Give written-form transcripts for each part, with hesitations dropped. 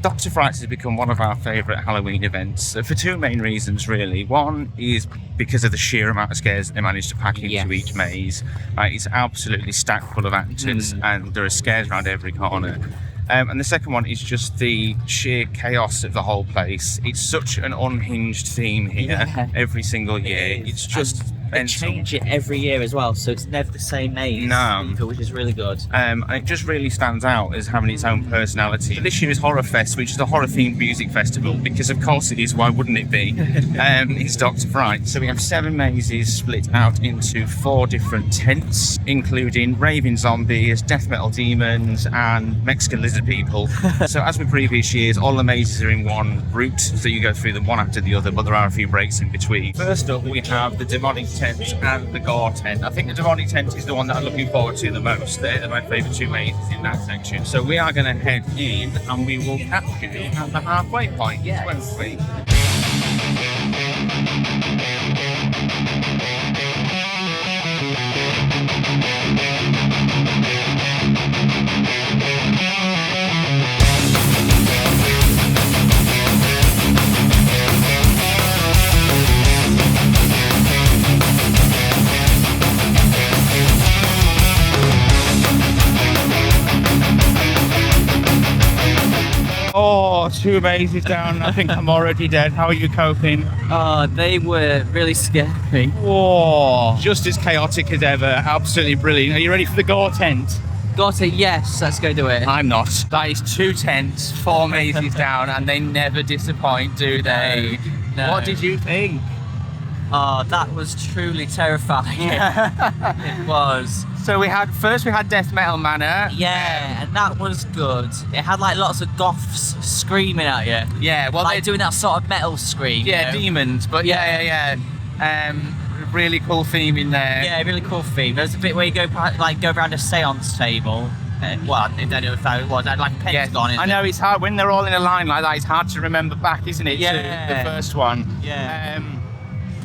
Dr Frights has become one of our favourite Halloween events for two main reasons, really. One is because of the sheer amount of scares that they managed to pack into each maze. It's absolutely stacked full of actors, and there are scares around every corner. And the second one is just the sheer chaos of the whole place. It's such an unhinged theme here every single year. It's just... They change it every year as well, so it's never the same maze, which is really good. And it just really stands out as having its own personality. This year is Horrorfest, which is a horror-themed music festival, because of course it is, why wouldn't it be? It's Dr Fright. So we have 7 mazes split out into 4 different tents, including raving zombies, death metal demons, and Mexican lizard people. So as with previous years, all the mazes are in one route, so you go through them one after the other, but there are a few breaks in between. First up, we have the demonic tent and the gore tent. I think the demonic tent is the one that I'm looking forward to the most. They're my favourite 2 mazes in that section. So we are going to head in and we will catch you at the halfway point, won't we? Oh, 2 mazes down. I think I'm already dead. How are you coping? Oh, they were really scary. Whoa. Just as chaotic as ever. Absolutely brilliant. Are you ready for the gore tent? Got it, yes. Let's go do it. I'm not. That is 2 tents, 4 mazes down, and they never disappoint, do they? No. What did you think? Oh, that was truly terrifying. It was. So we had Death Metal Manor. Yeah, and that was good. It had like lots of goths screaming at you. Yeah, well, like doing that sort of metal scream. Yeah, you know? Demons. But yeah. Really cool theme in there. Yeah, really cool theme. There's a bit where you go around a seance table. Well, I don't know if that was like a pentagon. I know it's hard when they're all in a line like that. It's hard to remember back, isn't it? Yeah. To the first one. Yeah.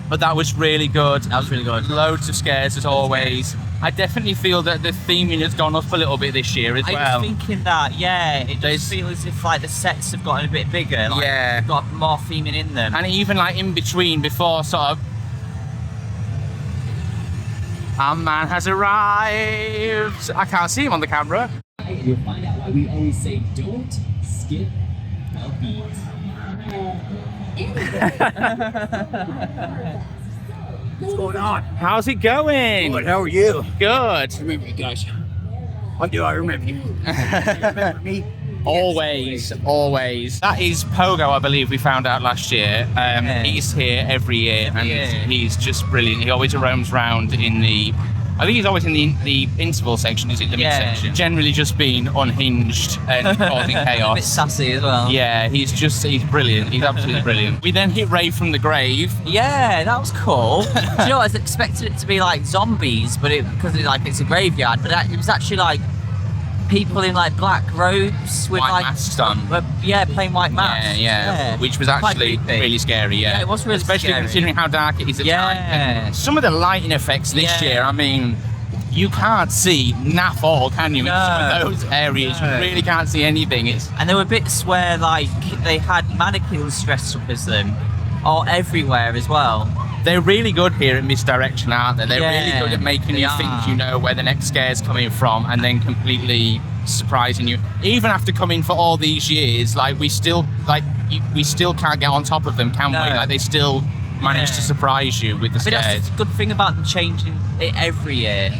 But that was really good. That was really good. Loads of scares as always. I definitely feel that the theming has gone up a little bit this year as well. I was thinking that, it does feel as if like the sets have gotten a bit bigger. Like, got more theming in them. And even like in between, before sort of, our man has arrived. I can't see him on the camera. You'll find out why we always say don't skip a beat. What's going on? How's it going? Good, how are you? Good. Remember you guys. What do I remember you? Remember me? Always. That is Pogo, I believe we found out last year. He's here every year, he's just brilliant. He always roams around in the... I think he's always in the interval section, is it the mid-section? Generally just being unhinged and causing chaos. A bit sassy as well. Yeah, he's brilliant. He's absolutely brilliant. We then hit Rave from the grave. Yeah, that was cool. Do you know, I was expecting it to be like zombies, but because it's a graveyard, but it was actually like people in like black robes with white like masks on. Playing white masks. Yeah. Which was actually really scary. Yeah, it was really especially scary. considering how dark it is at night. And some of the lighting effects this year, I mean, you can't see naff all, can you? No. In some of those areas, you really can't see anything. And there were bits where like they had mannequins dressed up as them, all everywhere as well. They're really good here at misdirection, aren't they? They're really good at making you think you know where the next scare's coming from, and then completely surprising you. Even after coming for all these years, like we still can't get on top of them, can we? Like they still manage to surprise you with the scares. That's the good thing about them changing it every year.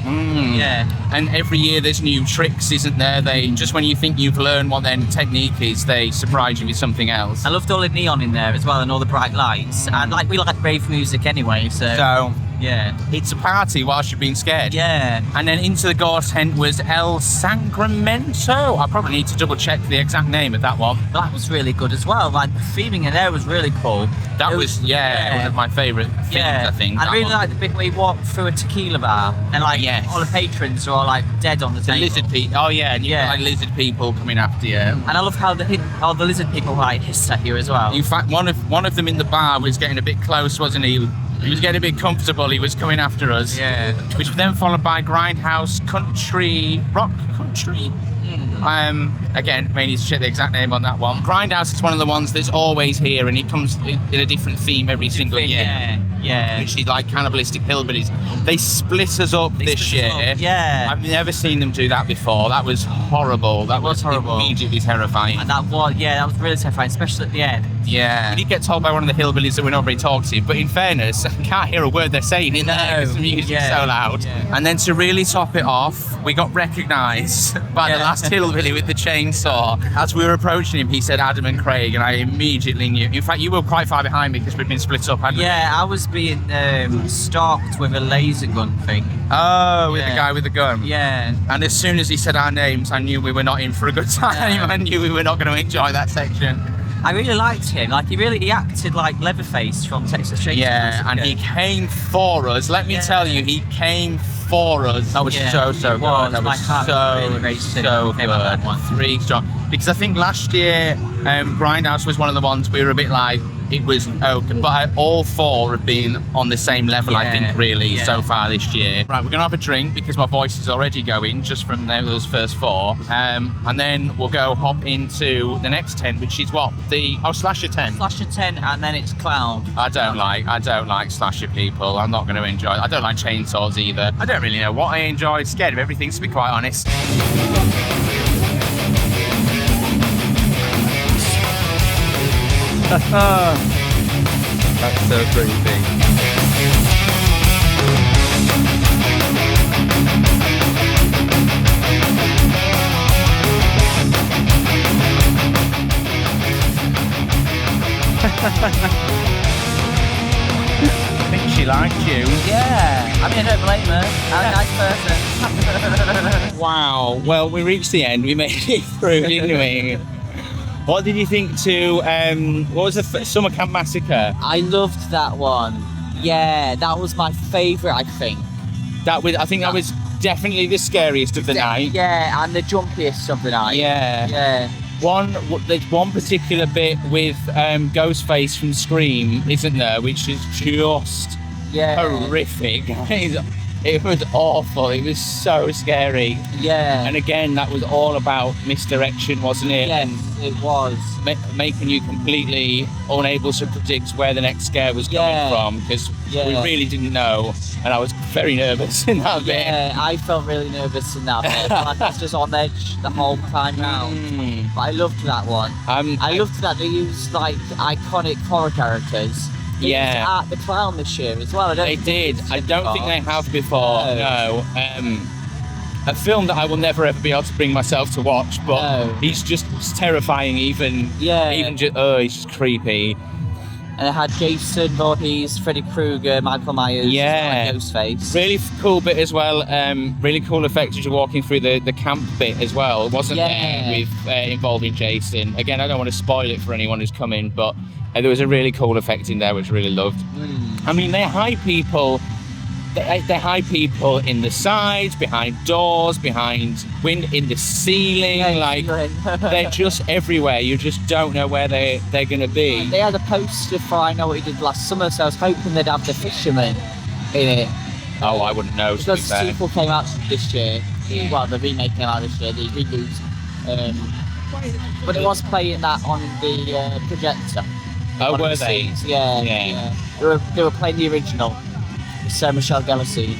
And every year there's new tricks, isn't there? They just when you think you've learned what their technique is, they surprise you with something else. I loved all the neon in there as well and all the bright lights. And like we like rave music anyway, so yeah, it's a party whilst you're being scared. Yeah. And then into the gore tent was El Sangriento. I probably need to double check the exact name of that one. That was really good as well. Like the theming in there was really cool. That was one of my favourite things, I think. I really like the bit where you walk through a tequila bar and like all the patrons are all like dead on the table. Lizard people. Oh yeah, and you got like lizard people coming after you. And I love how all the lizard people like hiss at you as well. In fact, one of them in the bar was getting a bit close, wasn't he? He was getting a bit comfortable. He was coming after us. Yeah. Which was then followed by Grindhouse Rock Country. Again, may need to check the exact name on that one. Grindhouse is one of the ones that's always here, and it comes in a different theme every single year. Yeah. Which is like cannibalistic hillbillies. They split us up this year. Yeah. I've never seen them do that before. That was horrible. That was horrible. Immediately terrifying. And that was really terrifying, especially at the end. Yeah. We did get told by one of the hillbillies that we're not very talkative, but in fairness, I can't hear a word they're saying in there because the music's so loud. Yeah. And then to really top it off, we got recognised by the last hillbilly with the chainsaw. As we were approaching him, he said Adam and Craig, and I immediately knew. In fact, you were quite far behind me because we'd been split up, hadn't we? Yeah, I was being stalked with a laser gun thing. Oh, with the guy with the gun. Yeah. And as soon as he said our names, I knew we were not in for a good time. I knew we were not going to enjoy that section. I really liked him. Like he acted like Leatherface from Texas Chainsaw. Yeah, and he came for us. Let me tell you, he came for us. That was so good. That was so good. That one. 3 strong. Because I think last year, Grindhouse was one of the ones we were a bit like, it was okay, but all 4 have been on the same level, I think, really, so far this year. Right, we're going to have a drink because my voice is already going just from those first 4. And then we'll go hop into the next 10, which is what? Slasher 10. Slasher 10, and then it's Clown. I don't like slasher people. I'm not going to enjoy it. I don't like chainsaws either. I don't really know what I enjoy. Scared of everything, to be quite honest. That's so creepy. I think she liked you. Yeah. I mean, I don't blame her. I'm a nice person. Wow. Well, we reached the end. We made it through, didn't we? What did you think to, what was the Summer Camp Massacre? I loved that one. Yeah, that was my favourite, I think. I think that was definitely the scariest of the night. Yeah, and the jumpiest of the night. Yeah. Yeah. There's one particular bit with Ghostface from Scream, isn't there, which is just horrific. It was awful. It was so scary. Yeah. And again, that was all about misdirection, wasn't it? Yes, it was. Making you completely unable to predict where the next scare was coming from, because we really didn't know, and I was very nervous in that bit. Yeah, I felt really nervous in that bit. Like I was just on edge the whole time round. But I loved that one. I loved that they used like iconic horror characters. They used Art the Clown this year as well. They did. I don't think they have before. No. A film that I will never ever be able to bring myself to watch, but he's just terrifying. Even just he's just creepy. And it had Jason Voorhees, Freddy Krueger, Michael Myers, and Ghostface. Really cool bit as well. Really cool effect as you're walking through the camp bit as well, wasn't there? With involving Jason. Again, I don't want to spoil it for anyone who's coming, but there was a really cool effect in there which I really loved. I mean, they hide people. They hide people in the sides, behind doors, behind in the ceiling. They're just everywhere. You just don't know where they're going to be. They had a poster for I Know What You Did Last Summer, so I was hoping they'd have the fisherman in it. Oh, I wouldn't know. Because the sequel came out this year. Well, the remake came out this year, the reboot. But it was playing that on the projector. Oh, were they? Yeah. They were playing the original. Sarah Michelle Gellar scene.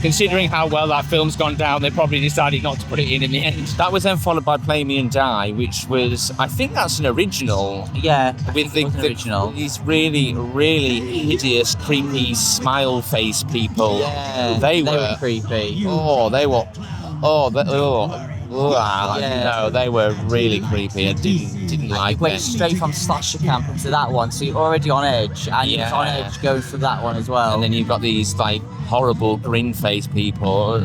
Considering how well that film's gone down, they probably decided not to put it in the end. That was then followed by Play Me and Die, which was, I think that's an original. Yeah, with original. These really, really hideous, creepy smile face people. Yeah, they were creepy. No, they were really creepy. I didn't like them. Went straight from Slasher Camp into that one, so you're already on edge, and you're on edge going through that one as well. And then you've got these like horrible grin face people,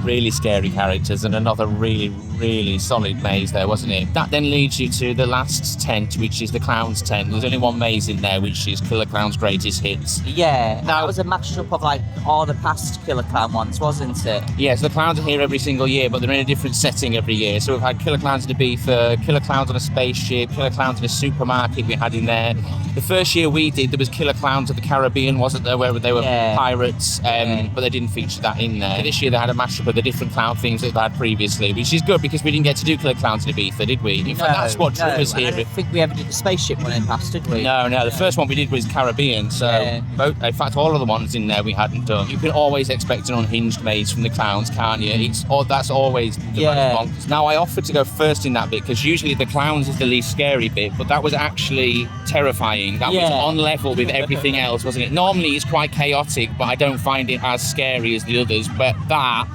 really scary characters, and another really, really solid maze there, wasn't it? That then leads you to the last tent, which is the Clown's tent. There's only one maze in there, which is Killer Clown's Greatest Hits. Yeah, that was a mashup of like all the past Killer Clown ones, wasn't it? Yeah, so the clowns are here every single year, but they're in a different setting every year. So we've had Killer Clowns in Ibiza, Killer Clowns on a spaceship, Killer Clowns in a supermarket we had in there, The first year we did, there was Killer Clowns of the Caribbean, wasn't there, where they were pirates, but they didn't feature that in there. This year they had a mashup of the different clown things that they had previously, which is good because we didn't get to do Killer Clowns in Ibiza, did we? In fact, that's what drew us here. I don't think we ever did the spaceship one in past, did we? No, the first one we did was Caribbean, so in fact all of the ones in there we hadn't done. You can always expect an Unhinged maze from the clowns, can't you? That's always the most bonkers. Now I offered to go first in that bit because usually the clowns is the least scary bit, but that was actually terrifying. That was on level with everything else, wasn't it? Normally it's quite chaotic, but I don't find it as scary as the others, but that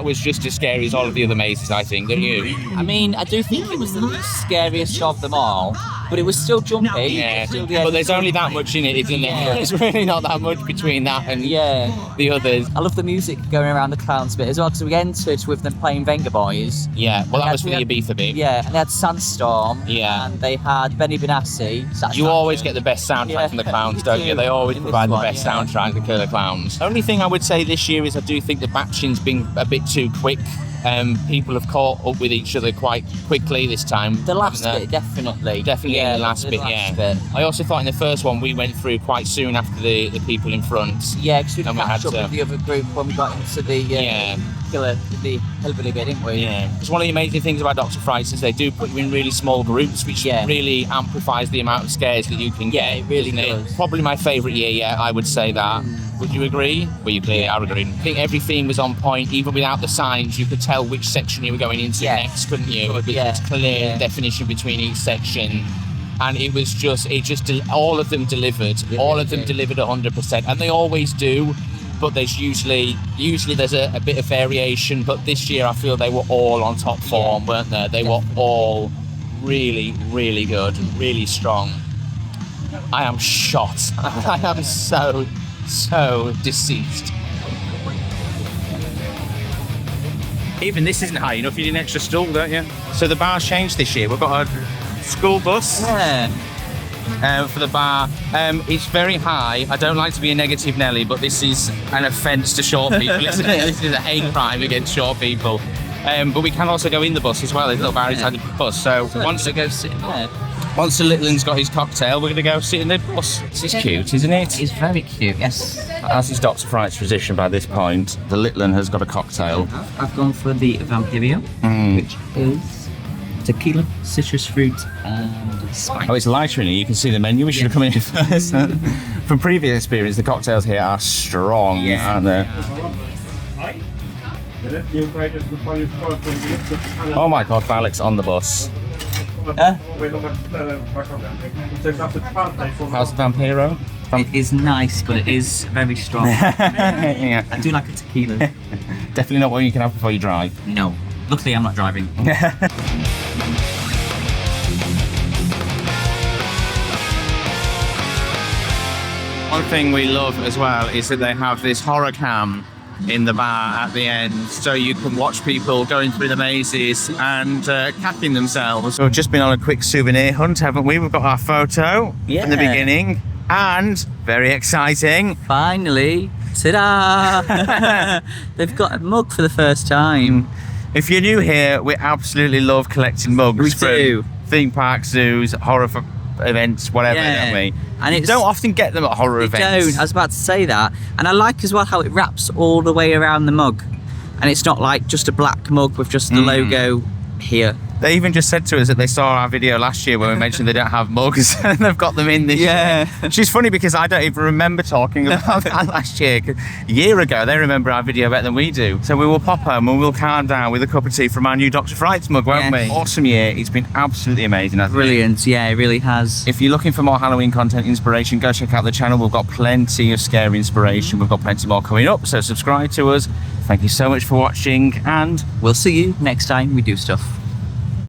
was just as scary as all of the other mazes, I think, don't you? I mean, I do think it was the least scariest of them all, but it was still jumpy. Yeah, but there's only that much in it, isn't there? There's really not that much between that and the others. I love the music going around the clowns bit as well, because we entered with them playing Venga Boys. Yeah, well that was for the Ibiza bit. Yeah, and they had Sandstorm. Yeah. And they had Benny Benassi. So you always get the best soundtrack from the clowns, don't you? They always provide the best soundtrack, the Killer Clowns. Only thing I would say this year is I do think the batching's been a bit too quick. People have caught up with each other quite quickly this time. The last bit, definitely. Definitely in the last bit. I also thought in the first one we went through quite soon after the people in front. Yeah, because we catch up with the other group when we got into the killer, the hillbilly bit, didn't we? Yeah. Because one of the amazing things about Dr Frights is they do put you in really small groups, which really amplifies the amount of scares that you can get. Yeah, it really does. Probably my favourite year yet, I would say that. Would you agree? Well, you clearly are agreeing. I think every theme was on point, even without the signs. You could tell which section you were going into next, couldn't you? It was clear definition between each section, and it just all of them delivered. All of them delivered 100%, and they always do. But there's usually there's a bit of variation. But this year, I feel they were all on top form, weren't they? They were all really, really good, really strong. I am shot. I am so deceased. Even this isn't high enough. You need an extra stool, don't you? So the bar's changed this year. We've got a school bus for the bar. It's very high. I don't like to be a negative Nelly, but this is an offence to short people, isn't it? This is a hate crime against short people. But we can also go in the bus as well. There's a little bar inside the bus. So once go sit in there. Once the little one's got his cocktail, we're going to go sit in the bus. This is cute, isn't it? It's very cute, yes. As is Dr Fright's position by this point, the little one has got a cocktail. I've gone for the Vampirio, which is tequila, citrus fruit, and spice. Oh, it's lighter in here. You can see the menu. We should have come in here first. From previous experience, the cocktails here are strong, aren't they? Oh my God, Balek's on the bus. How's the Vampiro? It is nice, but it is very strong. I do like a tequila. Definitely not one you can have before you drive. No. Luckily, I'm not driving. One thing we love as well is that they have this horror cam in the bar at the end, so you can watch people going through the mazes and capping themselves. So we've just been on a quick souvenir hunt, haven't we? We've got our photo from the beginning, and very exciting, Finally, ta-da! They've got a mug for the first time. If you're new here, we absolutely love collecting mugs from theme parks, zoos, horror events, whatever, don't we? And you don't often get them at horror events. Don't. I was about to say that. And I like as well how it wraps all the way around the mug. And it's not like just a black mug with just the logo here. They even just said to us that they saw our video last year when we mentioned they don't have mugs, and they've got them in this year. Which is funny because I don't even remember talking about that last year. A year ago, they remember our video better than we do. So we will pop home and we'll calm down with a cup of tea from our new Dr Frights mug, won't we? Awesome year. It's been absolutely amazing. Brilliant. Yeah, it really has. If you're looking for more Halloween content inspiration, go check out the channel. We've got plenty of scary inspiration. We've got plenty more coming up, so subscribe to us. Thank you so much for watching, and we'll see you next time we do stuff.